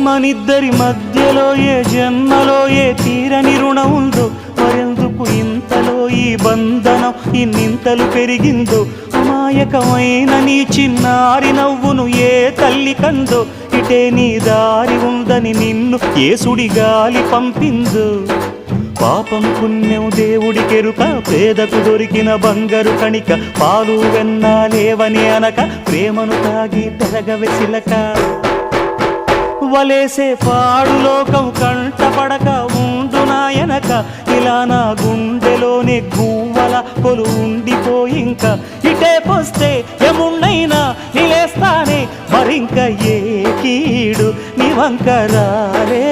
మనిద్దరి మధ్యలో ఏ జన్మలో ఏ తీరని రుణం ఉందో, మరెందుకు ఇంతలో ఈ బంధనం ఇన్నింతలు పెరిగిందో. అమాయకమైన నీ చిన్నారి నవ్వును ఏ తల్లి కందో, ఇటే నీ దారి ఉందని నిన్ను ఏ సుడిగాలి పంపిందో. పాపం పుణ్యం దేవుడికెరుక, పేదకు దొరికిన బంగారు కణిక, పాలు వెన్నాలేవని అనక ప్రేమను తాగి పెరగవెసిలక. వలేసే పాడు లోకం కంటపడక ఉండు నాయనక, ఇలా నా గుండెలోనే గువ్వల కొలు ఉండిపోయింక. ఇటే పోస్తే ఎమున్నైనా నిలేస్తానే, మరింక ఏ కీడు నివంకరాలే.